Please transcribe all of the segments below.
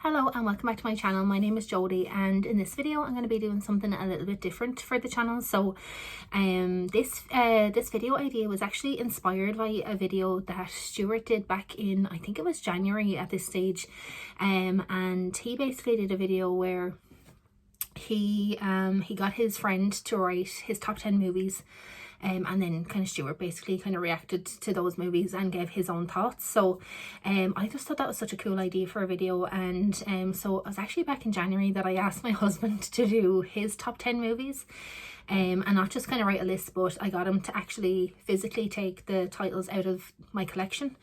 Hello and welcome back to my channel. My name is Jodie, and in this video I'm going to be doing something a little bit different for the channel. So this video idea was actually inspired by a video that Stuart did back in, I think it was January at this stage, and he basically did a video where he got his friend to write his top 10 movies. And then kind of Stuart basically kind of reacted to those movies and gave his own thoughts. So I just thought that was such a cool idea for a video, and so it was actually back in January that I asked my husband to do his top 10 movies, and not just kind of write a list, but I got him to actually physically take the titles out of my collection,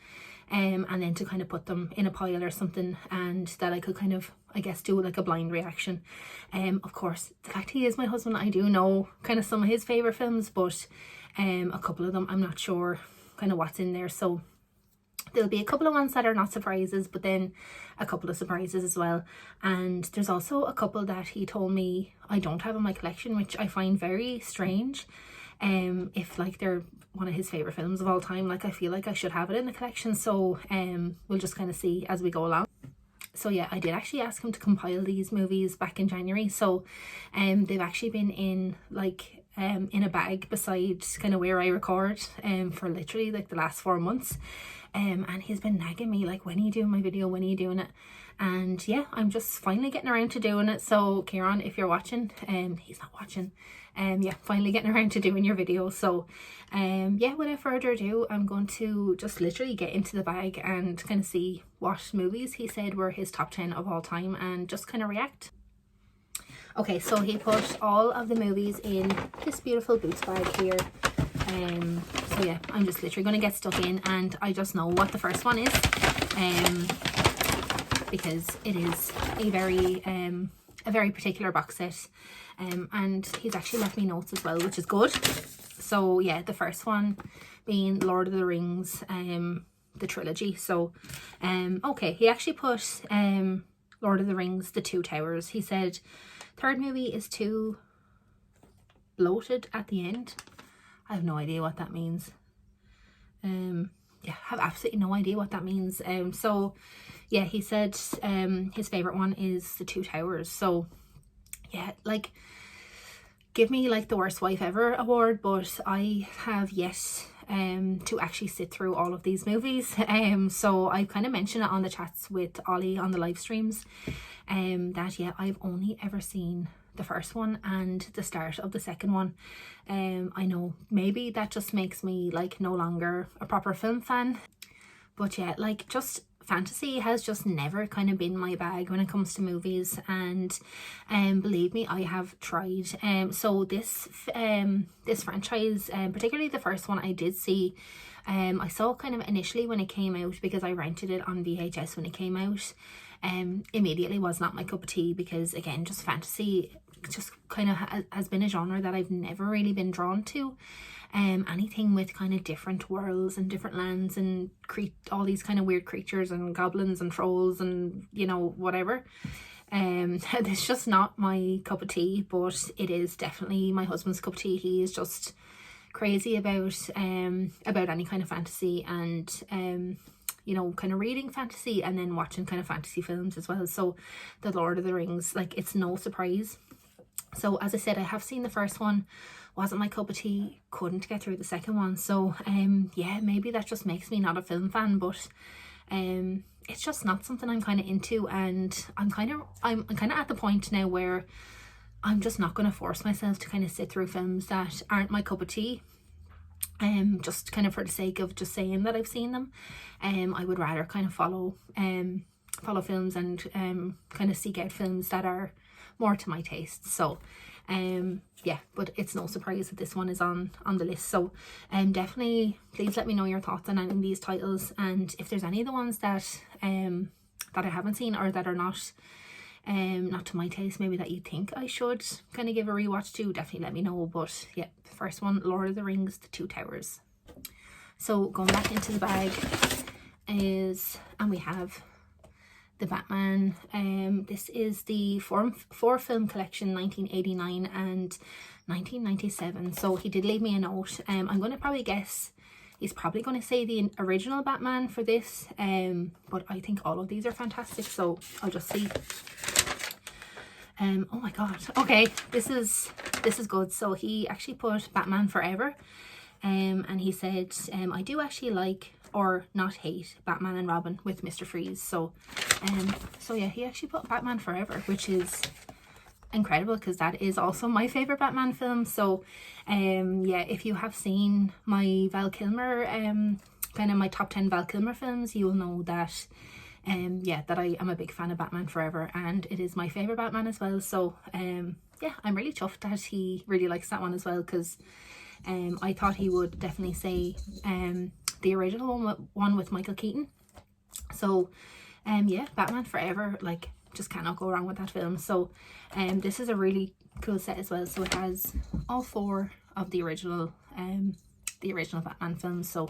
and then to kind of put them in a pile or something, and that I could kind of, I guess, do like a blind reaction. Of course, the fact he is my husband, I do know kind of some of his favourite films, but a couple of them I'm not sure kind of what's in there. So there'll be a couple of ones that are not surprises, but then a couple of surprises as well. And there's also a couple that he told me I don't have in my collection, which I find very strange. If like they're one of his favourite films of all time, like I feel like I should have it in the collection. So we'll just kind of see as we go along. So yeah, I did actually ask him to compile these movies back in January. So they've actually been in like in a bag beside kind of where I record for literally like the last 4 months. And he's been nagging me like, when are you doing my video, when are you doing it? And yeah, I'm just finally getting around to doing it. So Kieran, if you're watching, he's not watching, yeah, finally getting around to doing your video. So yeah, without further ado, I'm going to just literally get into the bag and kind of see what movies he said were his top 10 of all time and just kind of react. Okay, so he put all of the movies in this beautiful boots bag here. So yeah, I'm just literally going to get stuck in, and I just know what the first one is, because it is a very particular box set, and he's actually left me notes as well, which is good. So yeah, the first one being Lord of the Rings, the trilogy. So okay, he actually put Lord of the Rings, The Two Towers. He said third movie is too bloated at the end. I have no idea what that means. Yeah, I have absolutely no idea what that means. So yeah, he said his favorite one is The Two Towers. So yeah, like, give me like the worst wife ever award, but I have yet to actually sit through all of these movies. So I kind of mentioned it on the chats with Ollie on the live streams, that yeah, I've only ever seen the first one and the start of the second one. I know maybe that just makes me like no longer a proper film fan, but yeah, like, just fantasy has just never kind of been my bag when it comes to movies, and believe me, I have tried. So this franchise, particularly the first one, I did see. I saw kind of initially when it came out, because I rented it on VHS when it came out. Immediately was not my cup of tea, because again, just fantasy just kind of has been a genre that I've never really been drawn to. Anything with kind of different worlds and different lands and all these kind of weird creatures and goblins and trolls and, you know, whatever. It's just not my cup of tea, but it is definitely my husband's cup of tea. He is just crazy about any kind of fantasy, and you know, kind of reading fantasy and then watching kind of fantasy films as well. So the Lord of the Rings, like, it's no surprise. So as I said, I have seen the first one, wasn't my cup of tea, couldn't get through the second one. So yeah, maybe that just makes me not a film fan, but it's just not something I'm kind of into, and I'm kind of at the point now where I'm just not going to force myself to kind of sit through films that aren't my cup of tea, just kind of for the sake of just saying that I've seen them. I would rather kind of follow films and kind of seek out films that are more to my taste. So yeah, but it's no surprise that this one is on the list. So definitely please let me know your thoughts on any of these titles, and if there's any of the ones that I haven't seen or that are not to my taste, maybe that you think I should kind of give a rewatch to, definitely let me know. But yeah, the first one, Lord of the Rings, The Two Towers. So going back into the bag and we have the Batman. This is the four film collection, 1989 and 1997. So he did leave me a note. I'm going to probably guess he's probably going to say the original Batman for this, but I think all of these are fantastic, so I'll just see. Oh my god, okay, this is good. So he actually put Batman Forever, and he said, I do actually like or not hate Batman and Robin with Mr. Freeze. So yeah, he actually put Batman Forever, which is incredible because that is also my favorite Batman film. So yeah, if you have seen my Val Kilmer, kind of my top 10 Val Kilmer films, you will know that yeah, that I am a big fan of Batman Forever, and it is my favorite Batman as well. So yeah, I'm really chuffed that he really likes that one as well, because I thought he would definitely say the original one with Michael Keaton. So yeah, Batman Forever, like, just cannot go wrong with that film. So this is a really cool set as well. So it has all 4 of the original Batman films. So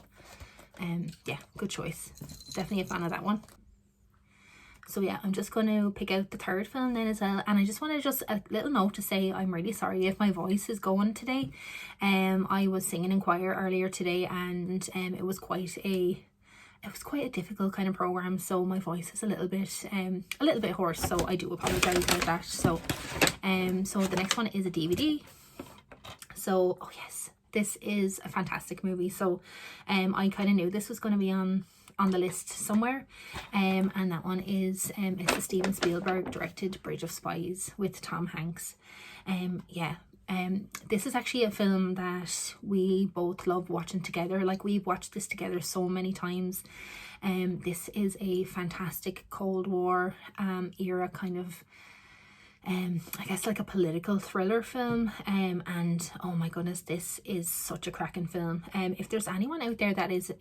yeah, good choice. Definitely a fan of that one. So yeah, I'm just going to pick out the third film then as well. And I just want to just a little note to say I'm really sorry if my voice is going today. I was singing in choir earlier today, and it was quite a difficult kind of program, so my voice is a little bit hoarse, so I do apologize about that. So so the next one is a DVD. So oh yes, this is a fantastic movie. So I kind of knew this was going to be on the list somewhere, and that one is it's a Steven Spielberg directed Bridge of Spies with Tom Hanks. Yeah, this is actually a film that we both love watching together. Like, we've watched this together so many times. This is a fantastic Cold War era kind of I guess like a political thriller film, and oh my goodness, this is such a cracking film. If there's anyone out there that is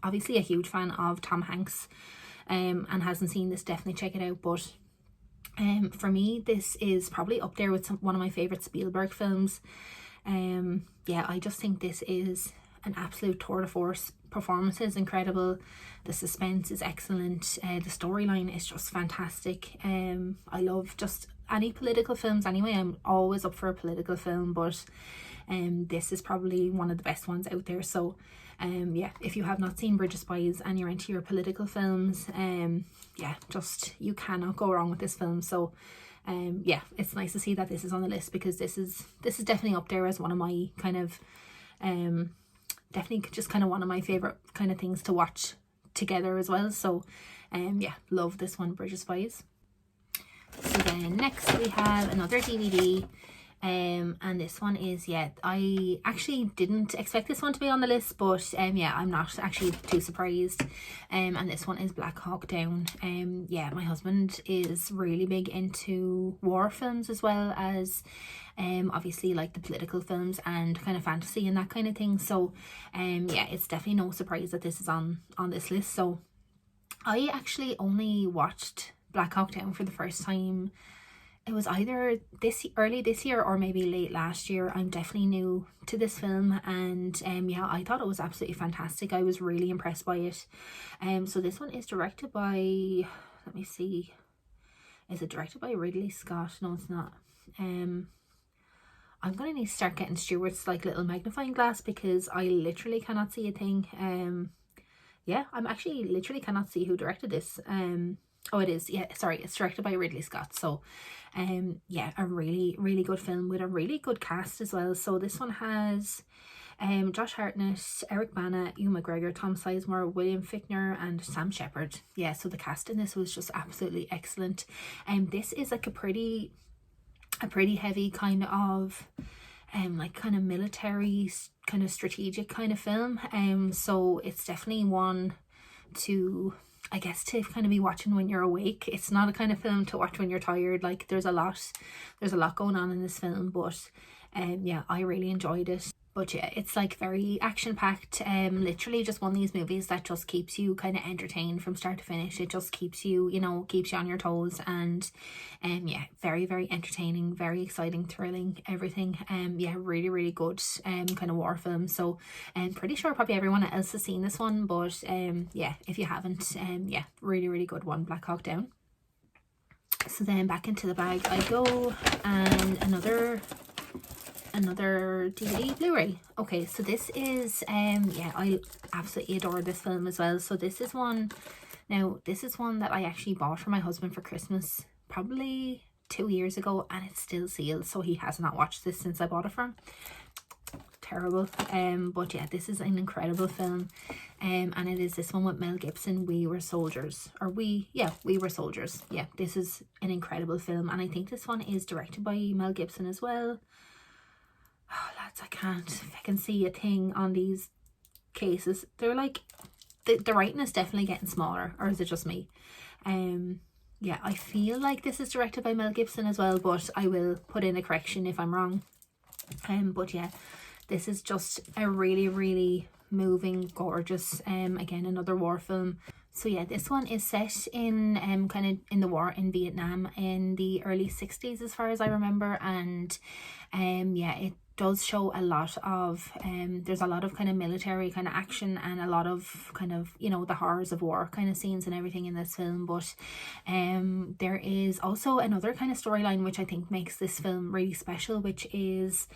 obviously a huge fan of Tom Hanks and hasn't seen this, definitely check it out. But for me, this is probably up there with one of my favorite Spielberg films. Yeah, I just think this is an absolute tour de force. Performance is incredible, the suspense is excellent, the storyline is just fantastic. I love just any political films anyway. I'm always up for a political film, but this is probably one of the best ones out there. So yeah, if you have not seen Bridge of Spies and you're into your political films, yeah, just you cannot go wrong with this film. So yeah, it's nice to see that this is on the list, because this is definitely up there as one of my kind of definitely just kind of one of my favorite kind of things to watch together as well. So yeah, love this one, Bridge of Spies. So then next we have another DVD, and this one is, yeah, I actually didn't expect this one to be on the list, but yeah, I'm not actually too surprised. And this one is Black Hawk Down. Yeah, my husband is really big into war films, as well as obviously like the political films and kind of fantasy and that kind of thing. So yeah, it's definitely no surprise that this is on this list. So I actually only watched Black Hawk Down for the first time, it was either early this year or maybe late last year. I'm definitely new to this film, and yeah, I thought it was absolutely fantastic. I was really impressed by it. So this one is directed by, let me see, is it directed by Ridley Scott? No, it's not. I'm gonna need to start getting Stuart's like little magnifying glass, because I literally cannot see a thing. Yeah, I'm actually literally cannot see who directed this. Oh, it is, yeah, sorry, it's directed by Ridley Scott. So yeah, a really good film with a really good cast as well. So this one has Josh Hartnett, Eric Bana, Ewan McGregor, Tom Sizemore, William Fichtner and Sam Shepard. Yeah, so the cast in this was just absolutely excellent. This is like a pretty heavy kind of like kind of military kind of strategic kind of film. So it's definitely one to, I guess, to kind of be watching when you're awake. It's not a kind of film to watch when you're tired. Like there's a lot going on in this film, but yeah, I really enjoyed it. But yeah, it's like very action packed. Literally just one of these movies that just keeps you kind of entertained from start to finish. It just keeps you, you know, keeps you on your toes, and yeah, very entertaining, very exciting, thrilling, everything. Yeah, really good kind of war film. So I'm pretty sure probably everyone else has seen this one, but yeah, if you haven't, yeah, really good one, Black Hawk Down. So then back into the bag I go, and another another DVD Blu-ray. Okay, so this is yeah, I absolutely adore this film as well. So this is one, now this is one that I actually bought for my husband for Christmas probably 2 years ago, and it's still sealed, so he has not watched this since I bought it for him. Terrible. But yeah, this is an incredible film, and it is this one with Mel Gibson, We Were Soldiers, or We Were Soldiers. Yeah, this is an incredible film, and I think this one is directed by Mel Gibson as well. Oh lads, I can't fucking see a thing on these cases. They're like, the writing is definitely getting smaller, or is it just me? Yeah, I feel like this is directed by Mel Gibson as well, but I will put in a correction if I'm wrong. But yeah, this is just a really, really moving, gorgeous, again, another war film. So yeah, this one is set in kind of in the war in Vietnam in the early 60s as far as I remember, and yeah, it does show a lot of there's a lot of kind of military kind of action and a lot of kind of, you know, the horrors of war kind of scenes and everything in this film. But there is also another kind of storyline which I think makes this film really special, which is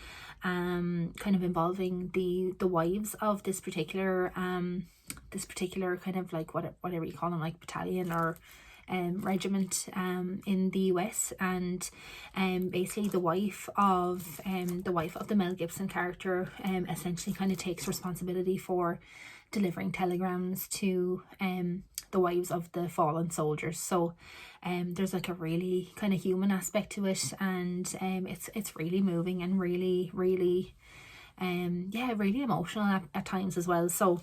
kind of involving the wives of this particular kind of like whatever you call them, like battalion or regiment in the US, and basically the wife of the Mel Gibson character essentially kind of takes responsibility for delivering telegrams to the wives of the fallen soldiers. So there's like a really kind of human aspect to it, and it's really moving and really yeah, really emotional at times as well. So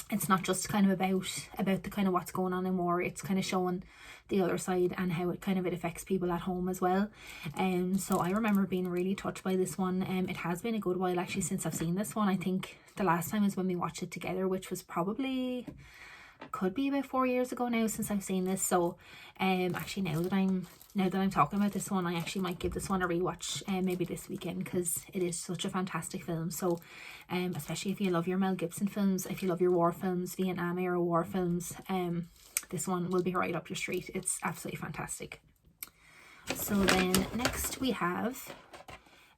it's not just kind of about the kind of what's going on in war, it's kind of showing the other side and how it affects people at home as well. So I remember being really touched by this one. It has been a good while actually since I've seen this one. I think the last time was when we watched it together, which was probably, could be about 4 years ago now since I've seen this. So actually now that I'm talking about this one, I actually might give this one a rewatch maybe this weekend, because it is such a fantastic film. So especially if you love your Mel Gibson films, if you love your war films, Vietnam era war films, this one will be right up your street. It's absolutely fantastic. So then next we have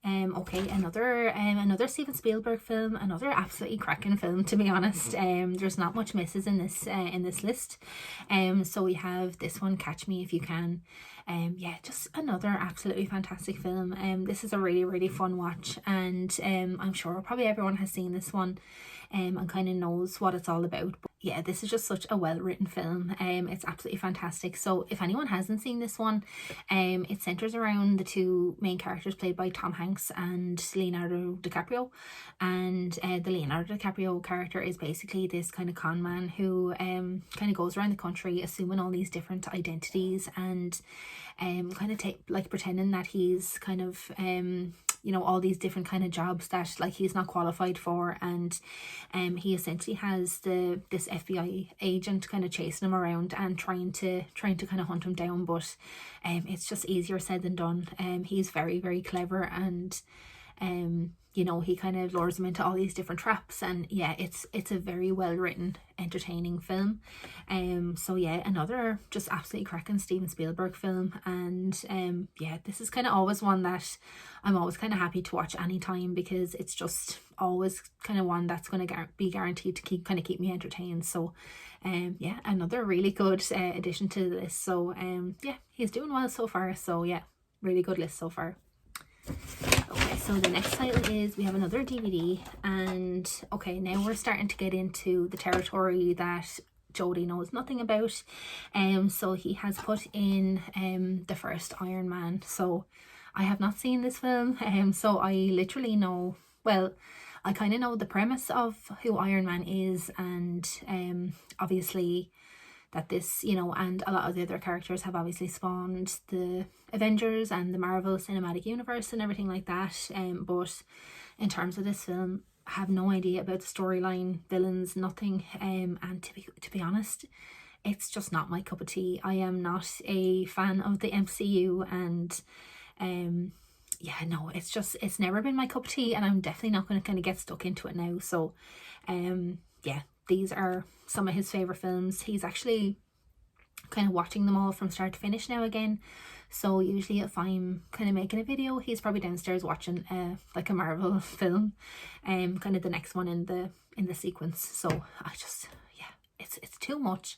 okay, another Steven Spielberg film, another absolutely cracking film, to be honest. There's not much misses in this list. So we have this one, Catch Me If You Can. Yeah, just another absolutely fantastic film. This is a really fun watch, and I'm sure probably everyone has seen this one and kind of knows what it's all about. But yeah, this is just such a well-written film. It's absolutely fantastic. So if anyone hasn't seen this one, it centers around the two main characters played by Tom Hanks and Leonardo DiCaprio. And the Leonardo DiCaprio character is basically this kind of con man who kind of goes around the country assuming all these different identities and kind of pretending that he's kind of you know, all these different kind of jobs that like he's not qualified for, and he essentially has this FBI agent kind of chasing him around and trying to kind of hunt him down. But it's just easier said than done. He's very clever, and you know, he kind of lures him into all these different traps, and yeah, it's a very well written, entertaining film. So yeah, another just absolutely cracking Steven Spielberg film. And yeah, this is kind of always one that I'm always kind of happy to watch anytime, because it's just always kind of one that's going to be guaranteed to keep me entertained. So yeah, another really good addition to the list. So yeah, he's doing well so far. So yeah, really good list so far. Okay, so the next title is, we have another DVD, and okay, now we're starting to get into the territory that Jody knows nothing about. So he has put in the first Iron Man. So I have not seen this film, so I literally know, well, I kind of know the premise of who Iron Man is, and obviously that this, you know, and a lot of the other characters have obviously spawned the Avengers and the Marvel Cinematic Universe and everything like that. But in terms of this film, I have no idea about the storyline, villains, nothing. And to be honest, it's just not my cup of tea. I am not a fan of the MCU, and yeah, no, it's never been my cup of tea, and I'm definitely not going to kind of get stuck into it now. So yeah, these are some of his favorite films. He's actually kind of watching them all from start to finish now again. So usually if I'm kind of making a video, he's probably downstairs watching like a Marvel film, kind of the next one in the sequence. So I just, yeah, it's too much,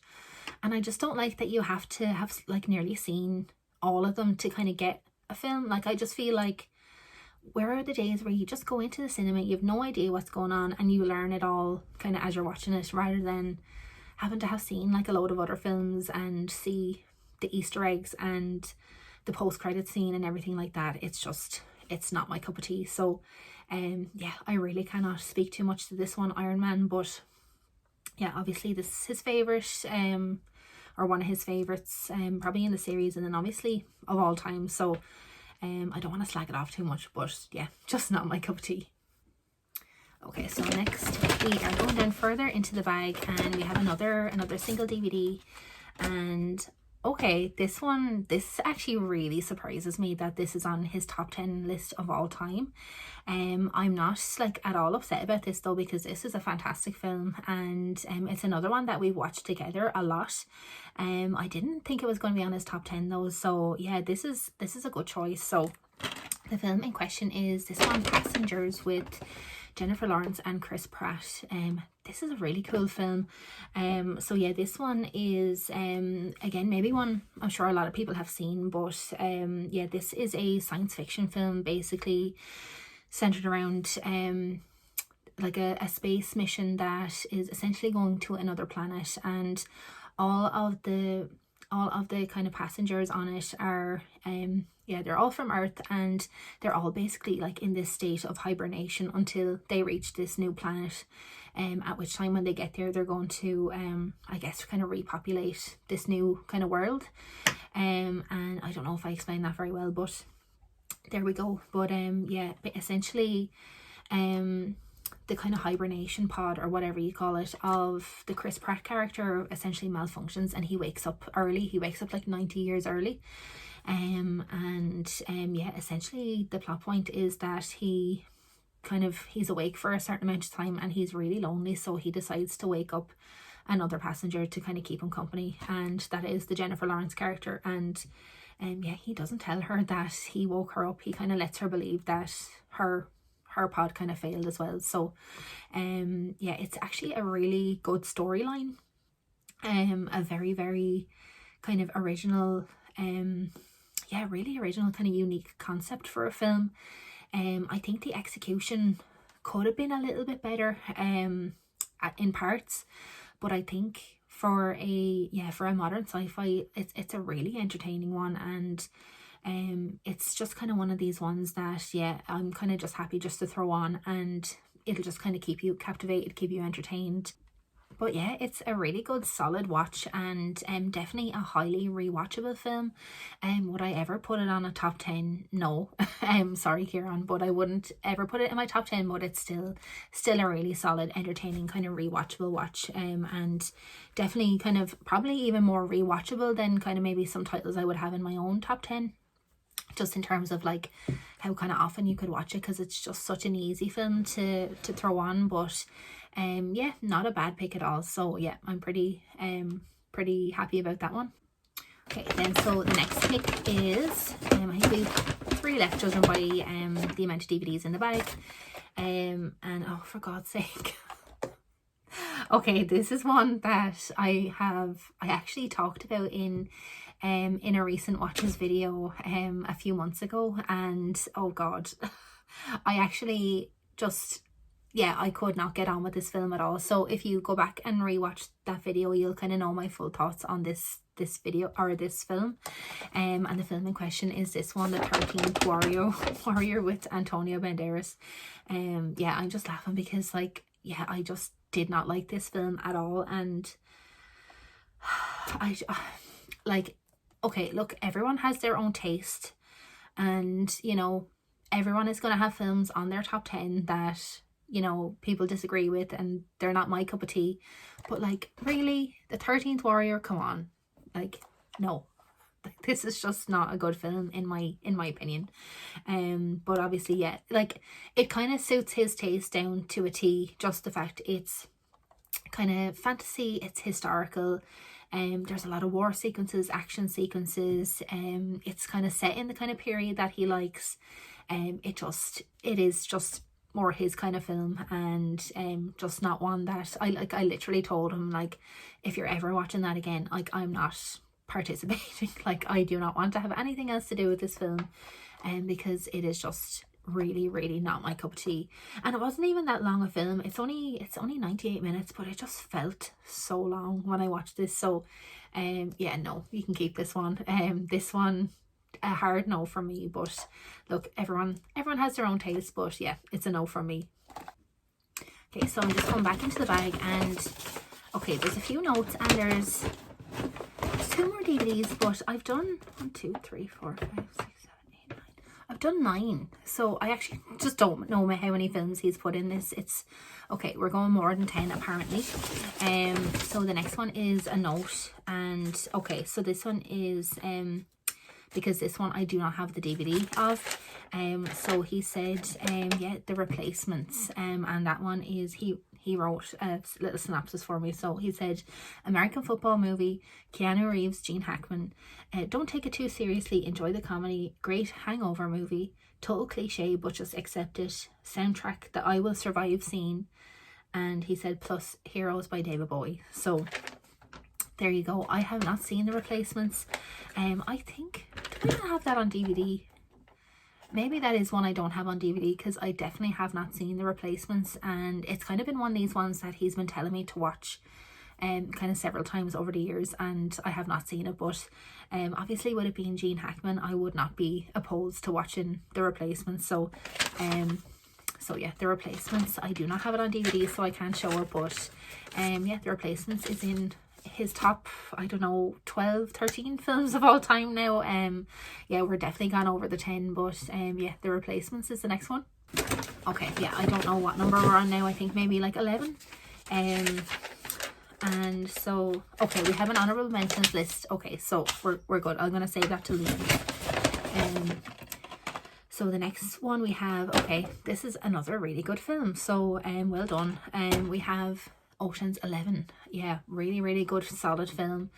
and I just don't like that you have to have like nearly seen all of them to kind of get a film. Like, I just feel like, where are the days where you just go into the cinema, you have no idea what's going on, and you learn it all kind of as you're watching it, rather than having to have seen like a load of other films and see the Easter eggs and the post-credit scene and everything like that. It's just, it's not my cup of tea. So yeah, I really cannot speak too much to this one, Iron Man. But yeah, obviously this is his favourite, or one of his favourites, probably in the series, and then obviously of all time. So I don't want to slag it off too much, but yeah, just not my cup of tea. Okay, so next we are going down further into the bag, and we have another single DVD. And okay, this actually really surprises me that this is on his top 10 list of all time. I'm not like at all upset about this though, because this is a fantastic film, and it's another one that we've watched together a lot. I didn't think it was going to be on his top 10 though, so yeah, this is a good choice. So the film in question is this one, Passengers, with Jennifer Lawrence and Chris Pratt. This is a really cool film. So yeah, this one is again, maybe one I'm sure a lot of people have seen, but yeah, this is a science fiction film, basically centered around like a space mission that is essentially going to another planet, and all of the kind of passengers on it are yeah, they're all from Earth, and they're all basically like in this state of hibernation until they reach this new planet, at which time when they get there, they're going to I guess kind of repopulate this new kind of world. And I don't know if I explained that very well, but there we go. But yeah, but essentially the kind of hibernation pod, or whatever you call it, of the Chris Pratt character essentially malfunctions, and he wakes up early. He wakes up like 90 years early. Yeah, essentially the plot point is that he's awake for a certain amount of time, and he's really lonely, so he decides to wake up another passenger to kind of keep him company, and that is the Jennifer Lawrence character. And yeah, he doesn't tell her that he woke her up. He kind of lets her believe that her pod kind of failed as well. So yeah, it's actually a really good storyline, a very, very kind of original, yeah, really original, kind of unique concept for a film. I think the execution could have been a little bit better in parts, but I think for a modern sci-fi, it's a really entertaining one, and it's just kind of one of these ones that, yeah, I'm kind of just happy just to throw on, and it'll just kind of keep you captivated, keep you entertained. But yeah, it's a really good solid watch, and definitely a highly rewatchable film. Would I ever put it on a top 10? No. Sorry Kieran, but I wouldn't ever put it in my top 10, but it's still a really solid, entertaining, kind of rewatchable watch. And definitely kind of probably even more rewatchable than kind of maybe some titles I would have in my own top 10. Just in terms of like how kind of often you could watch it, because it's just such an easy film to throw on. But yeah, not a bad pick at all. So yeah, I'm pretty happy about that one. Okay, then so the next pick is I think we've 3 left, judging by the amount of DVDs in the bag. And oh, for God's sake. Okay, this is one that I actually talked about in a recent watches video a few months ago, and oh God, I actually just, yeah, I could not get on with this film at all. So if you go back and rewatch that video, you'll kind of know my full thoughts on this video, or this film. And the film in question is this one, The 13th Warrior with Antonio Banderas. Yeah, I'm just laughing because, like, yeah, I just did not like this film at all. And I like, okay, look, everyone has their own taste, and you know, everyone is going to have films on their top 10 that, you know, people disagree with, and they're not my cup of tea. But like, really, The 13th Warrior, come on, like, no, this is just not a good film in my opinion. But obviously, yeah, like, it kind of suits his taste down to a T. Just the fact it's kind of fantasy, it's historical, There's a lot of war sequences, action sequences. It's kind of set in the kind of period that he likes. It is just more his kind of film, and just not one that I literally told him, like, if you're ever watching that again, like, I'm not participating. Like, I do not want to have anything else to do with this film, because it is just really, really not my cup of tea. And it wasn't even that long a film. It's only 98 minutes, but it just felt so long when I watched this. So yeah, no, you can keep this one. This one, a hard no from me. But look, everyone has their own taste, but yeah, it's a no from me. Okay, so I'm just going back into the bag, and okay, there's a few notes, and there's 2 more DVDs, but I've done 1, 2, 3, 4, 5, 6, 7, 8, 9. I've done 9, so I actually just don't know how many films he's put in this. It's okay, we're going more than 10 apparently. So the next one is a note, and okay, so this one is because this one I do not have the DVD of. So he said yeah, The Replacements, and that one is he wrote a little synopsis for me. So he said, American football movie, Keanu Reeves, Gene Hackman. Don't take it too seriously, enjoy the comedy. Great hangover movie. Total cliche, but just accept it. Soundtrack, the I Will Survive scene. And he said, plus Heroes by David Bowie. So there you go. I have not seen The Replacements. I think, do I not have that on DVD? Maybe that is one I don't have on DVD, because I definitely have not seen The Replacements, and it's kind of been one of these ones that he's been telling me to watch kind of several times over the years, and I have not seen it. But obviously with it being Gene Hackman, I would not be opposed to watching The Replacements. So so yeah, The Replacements, I do not have it on DVD, so I can't show it, but yeah, The Replacements is in his top, I don't know, 12, 13 films of all time now. Yeah, we're definitely gone over the 10, but yeah, The Replacements is the next one. Okay, yeah, I don't know what number we're on now. I think maybe like 11. And so, okay, we have an honorable mentions list. Okay, so we're good. I'm gonna save that till the end. So the next one we have, okay, this is another really good film. So well done. We have Ocean's 11. Yeah, really, really good, solid film.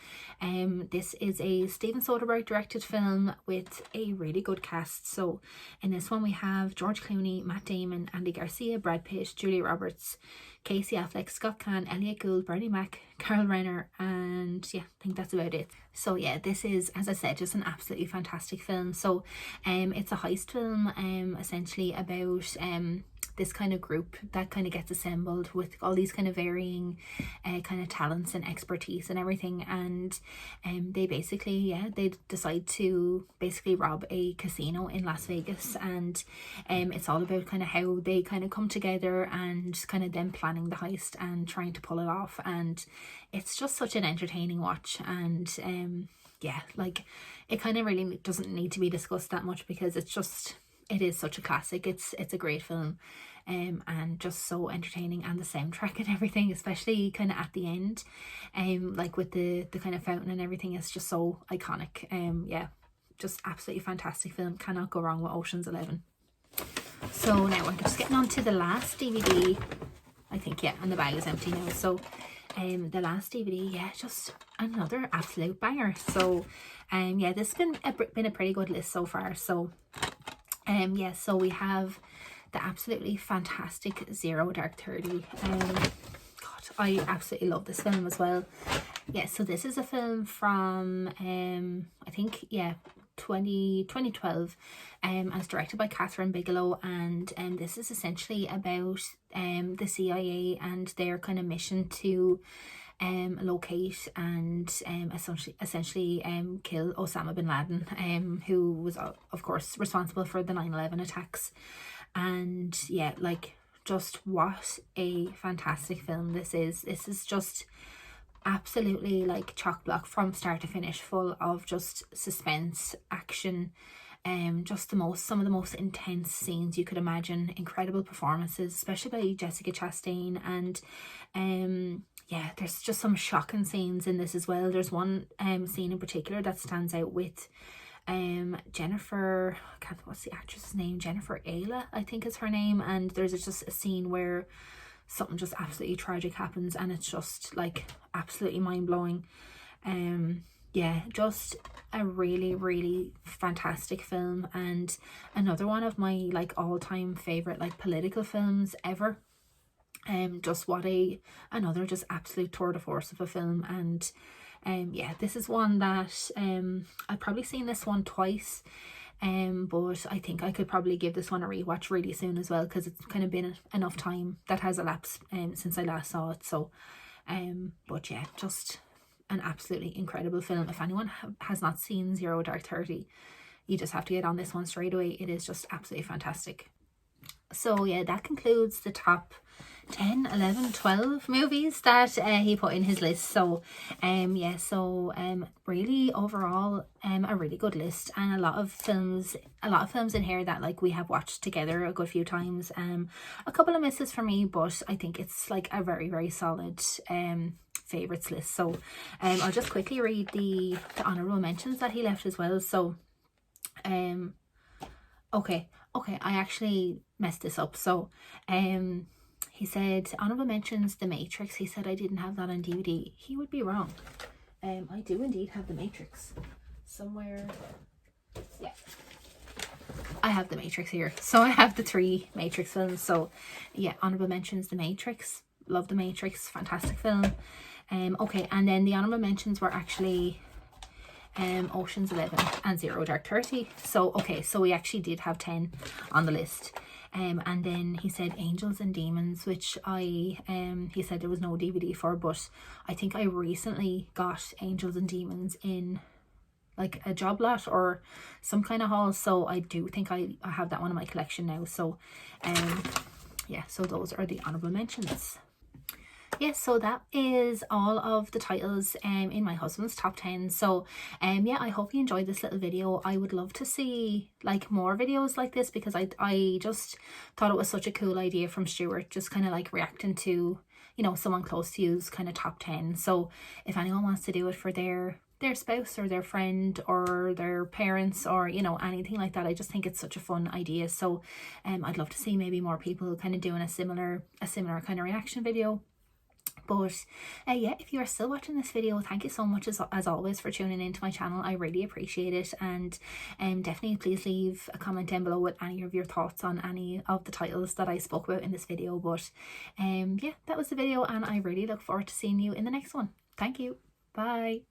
This is a Steven Soderbergh directed film with a really good cast. So in this one we have George Clooney, Matt Damon, Andy Garcia, Brad Pitt, Julia Roberts, Casey Affleck, Scott Caan, Elliot Gould, Bernie Mac, Carl Reiner, and yeah, I think that's about it. So yeah, this is, as I said, just an absolutely fantastic film. So it's a heist film, essentially about this kind of group that kind of gets assembled with all these kind of varying kind of talents and expertise and everything, and they basically, yeah, they decide to basically rob a casino in Las Vegas, and it's all about kind of how they kind of come together and kind of them planning the heist and trying to pull it off. And it's just such an entertaining watch, and yeah, like, it kind of really doesn't need to be discussed that much, because it's just, it is such a classic. It's a great film, and just so entertaining, and the soundtrack and everything, especially kind of at the end, like with the kind of fountain and everything, is just so iconic. Yeah, just absolutely fantastic film. Cannot go wrong with Ocean's 11. So now we're just getting on to the last DVD, I think. Yeah, and the bag is empty now. So the last DVD, yeah, just another absolute banger. So yeah, this has been a pretty good list so far. So yeah, so we have the absolutely fantastic Zero Dark 30. God, I absolutely love this film as well. Yeah, so this is a film from I think, yeah, 2012, and it's directed by Catherine Bigelow, and this is essentially about the CIA and their kind of mission to locate and essentially kill Osama bin Laden, who was of course responsible for the 9/11 attacks. And yeah, like, just what a fantastic film this is. This is just absolutely like chock block from start to finish, full of just suspense, action, just some of the most intense scenes you could imagine. Incredible performances, especially by Jessica Chastain, and yeah, there's just some shocking scenes in this as well. There's one scene in particular that stands out with Jennifer, what's the actress's name? Jennifer Ayla, I think is her name. And there's just a scene where something just absolutely tragic happens, and it's just like absolutely mind-blowing. Yeah, just a really, really fantastic film, and another one of my like all-time favorite like political films ever. Just what another just absolute tour de force of a film. And yeah, this is one that I've probably seen this one twice, but I think I could probably give this one a rewatch really soon as well, because it's kind of been enough time that has elapsed since I last saw it. So but yeah, just an absolutely incredible film. If anyone has not seen Zero Dark 30, you just have to get on this one straight away. It is just absolutely fantastic. So yeah, that concludes the top 10, 11, 12 movies that he put in his list. So yeah, so really overall a really good list, and a lot of films in here that like we have watched together a good few times. A couple of misses for me, but I think it's like a very, very solid favorites list. So I'll just quickly read the honorable mentions that he left as well. So okay, I actually messed this up. So he said honorable mentions The Matrix. He said I didn't have that on DVD. He would be wrong. I do indeed have The Matrix somewhere. Yeah, I have The Matrix here. So I have the 3 Matrix films. So yeah, honorable mentions The Matrix. Love The Matrix, fantastic film. Okay, and then the honorable mentions were actually Ocean's 11 and Zero Dark 30. So okay, so we actually did have 10 on the list. And then he said Angels and Demons, which I he said there was no DVD for, but I think I recently got Angels and Demons in like a job lot or some kind of haul, so I do think I have that one in my collection now. So yeah, so those are the honorable mentions. Yes, so that is all of the titles in my husband's top 10. So yeah, I hope you enjoyed this little video. I would love to see like more videos like this, because I just thought it was such a cool idea from Stuart, just kind of like reacting to, you know, someone close to you's kind of top 10. So if anyone wants to do it for their spouse or their friend or their parents, or you know, anything like that, I just think it's such a fun idea. So I'd love to see maybe more people kind of doing a similar kind of reaction video. But yeah, if you are still watching this video, thank you so much as always for tuning into my channel. I really appreciate it. And definitely please leave a comment down below with any of your thoughts on any of the titles that I spoke about in this video. But yeah, that was the video, and I really look forward to seeing you in the next one. Thank you. Bye.